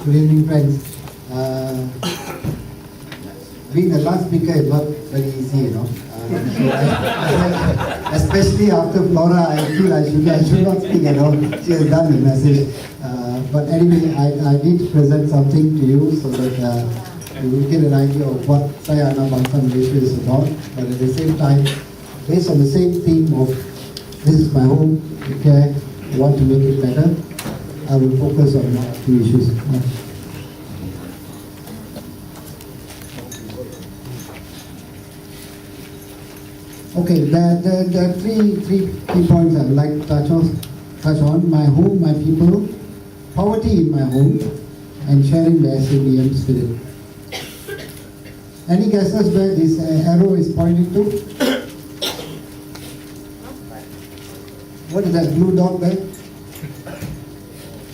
Good evening, friends. Being the last speaker is not very easy, you know. Especially after Flora, I feel I should not speak at all. She has done the message. But anyway, I did present something to you so that you will get an idea of what Sayana Bangsa Malaysia is about. But at the same time, based on the same theme of this is my home, okay, I want to make it better, I will focus on two issues. Okay, there are three key points I would like to touch on. My home, my people, poverty in my home, and sharing the SABM spirit. Any guesses where this arrow is pointing to? What is that blue dot there?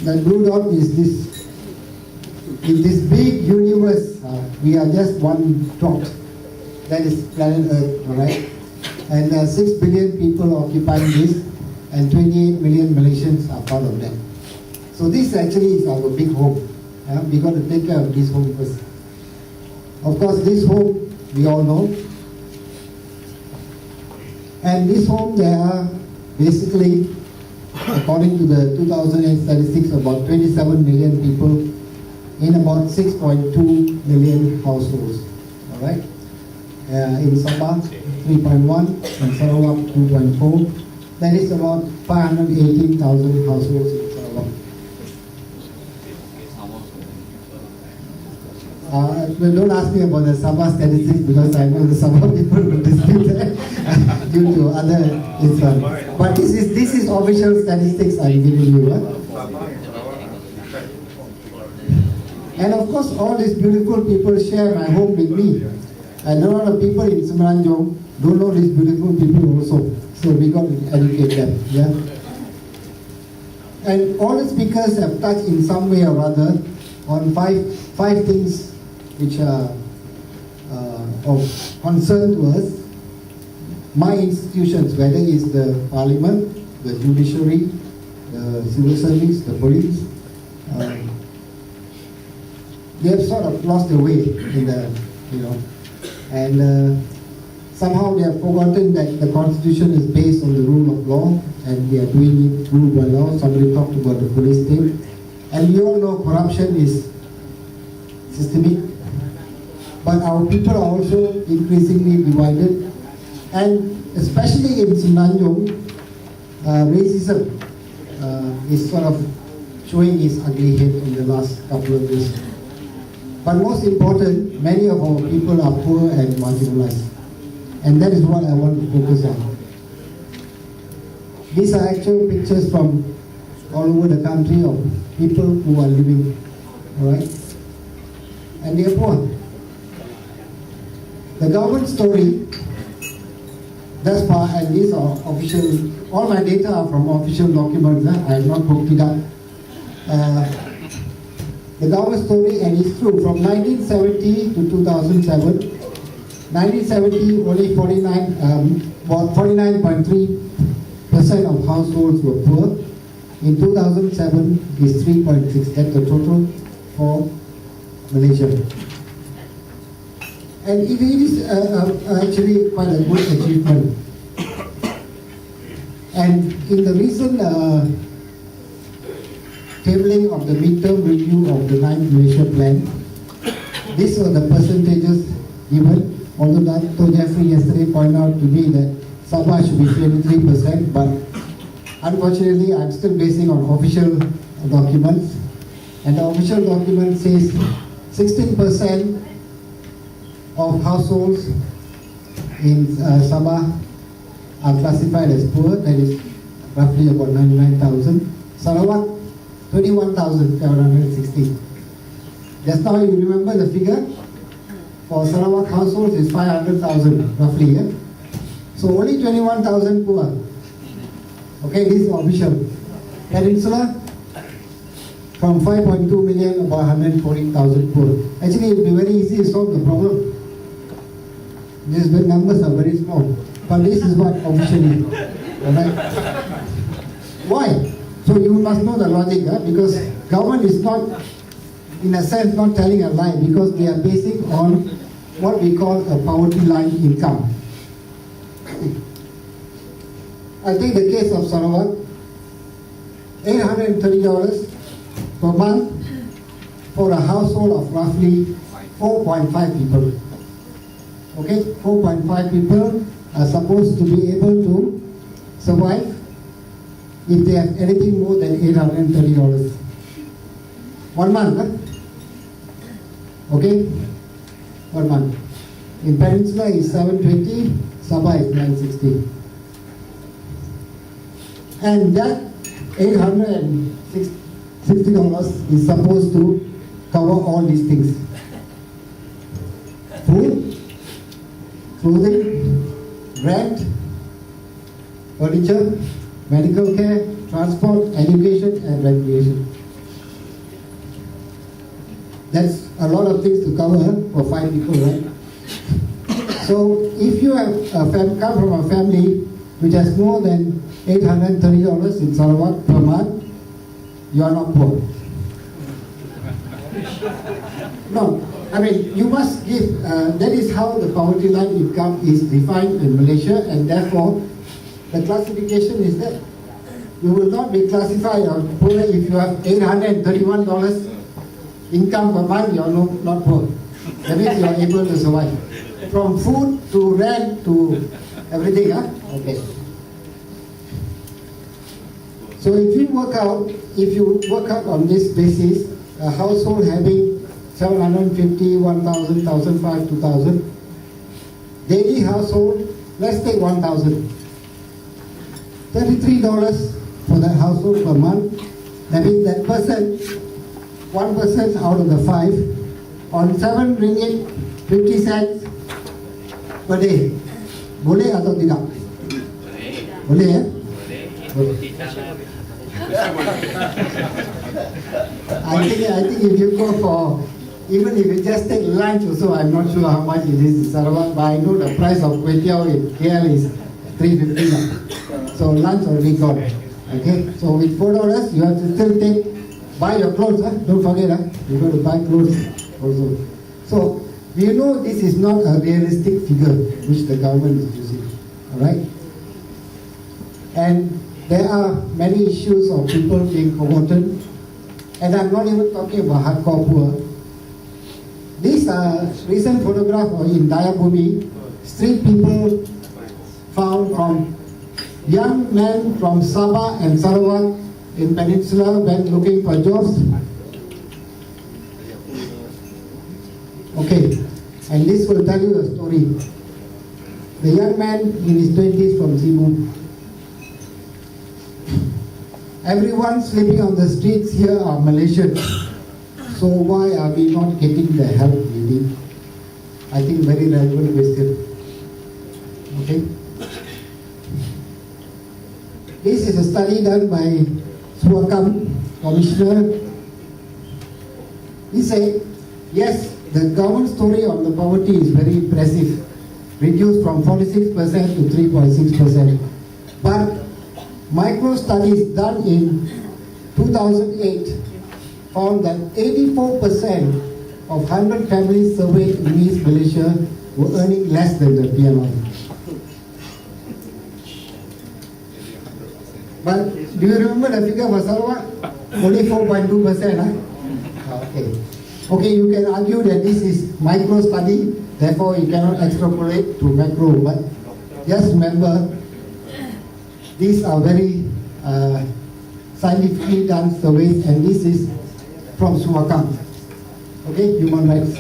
That blue dot is this. In this big universe, we are just one dot. That is planet Earth, alright? And 6 billion people occupying this, and 28 million Malaysians are part of that. So this actually is our big home. We got to take care of this home first. Of course, this home, we all know. And this home, there are basically, according to the 2008 statistics, about 27 million people in about 6.2 million households. Alright? In Sabah, 3.1, in Sarawak, 2.4. That is about 518,000 households in Sarawak. Don't ask me about the Sabah statistics because I know the Sabah people will dispute that due to other incidents. But this is official statistics I'm giving you. And of course, all these beautiful people share my home with me. And a lot of people in Semenanjung don't know these beautiful people also. So we got to educate them. Yeah. And all the speakers have touched in some way or other on five things which are of concern to us. My institutions, whether it's the parliament, the judiciary, the civil service, the police, they have sort of lost their way in the, and somehow they have forgotten that the constitution is based on the rule of law, and we are doing it rule by law. Somebody talked about the police state, and we all know corruption is systemic. But our people are also increasingly divided, and especially in Semenanjung, racism is sort of showing its ugly head in the last couple of years. But most important, many of our people are poor and marginalized, and that is what I want to focus on. These are actual pictures from all over the country of people who are living, alright? And they are poor. The government story, thus far, and these are official, all my data are from official documents, I have not booked it up. The government story, and it's true, from 1970 to 2007, 1970 only 49.3% of households were poor. In 2007 is 3.6, that's the total for Malaysia. And it is actually quite a good achievement. And in the recent tabling of the midterm review of the 9th Malaysia Plan, these were the percentages given. Although Dr. Jeffrey yesterday pointed out to me that Sabah should be 23%, but unfortunately I'm still basing on official documents. And the official document says 16% of households in Sabah are classified as poor, that is roughly about 99,000. Sarawak, 21,760. Just now you remember the figure? For Sarawak households is 500,000 roughly. Yeah? So only 21,000 poor. Okay, this is official. Peninsula, from 5.2 million, about 140,000 poor. Actually, it will be very easy to solve the problem. These numbers are very small. But this is what officially. Alright? Why? So you must know the logic, because government is not in a sense not telling a lie because they are basing on what we call a poverty line income. I take the case of Sarawak, $830 per month for a household of roughly 4.5 people. Okay, 4.5 people are supposed to be able to survive if they have anything more than $830. 1 month, huh? Okay, 1 month. In Peninsula is 720, Sabah is 960. And that $860 is supposed to cover all these things. Food, clothing, rent, furniture, medical care, transport, education and recreation. That's a lot of things to cover for 5 people, right? So if you have come from a family which has more than $830 in Sarawak per month, you are not poor. No, I mean, you must give, that is how the poverty line income is defined in Malaysia, and therefore the classification is that you will not be classified as poor if you have $831 income per month, you are not poor. That means you are able to survive. From food to rent to everything, huh? Okay. So if you work out on this basis, a household having 750, 1,000, 1,500, 2,000, daily household, let's take 1,000. $33 for that household per month. That means that person, 1% out of the 5, on 7 ringgit 50 cents per day. Boleh atau tidak? Boleh ya? Boleh. I think if you go for, even if you just take lunch also, I'm not sure how much it is in Sarawak, but I know the price of kway teow in KL is $3.50 now. So lunch already gone. Okay, so with $4, you have to still buy your clothes. Don't forget, you got to buy clothes also. So we know this is not a realistic figure which the government is using. All right, and there are many issues of people being forgotten, and I'm not even talking about hardcore poor. This recent photograph in Dayabumi, street people found from young men from Sabah and Sarawak in Peninsula went looking for jobs. Okay, and this will tell you a story. The young man in his 20s from Cebu. Everyone sleeping on the streets here are Malaysians. So why are we not getting the help we need? I think very relevant question. Okay. This is a study done by Suwakam Commissioner. He said, yes, the government story on the poverty is very impressive, reduced from 46% to 3.6%. But micro studies done in 2008 found that 84% of 100 families surveyed in East Malaysia were earning less than the PMI. But do you remember the figure for Sarawak? Only 4.2%. Okay. Okay, you can argue that this is micro study, therefore you cannot extrapolate to macro. But just remember, these are very scientifically done surveys, and this is from Suwakam. Okay, human rights.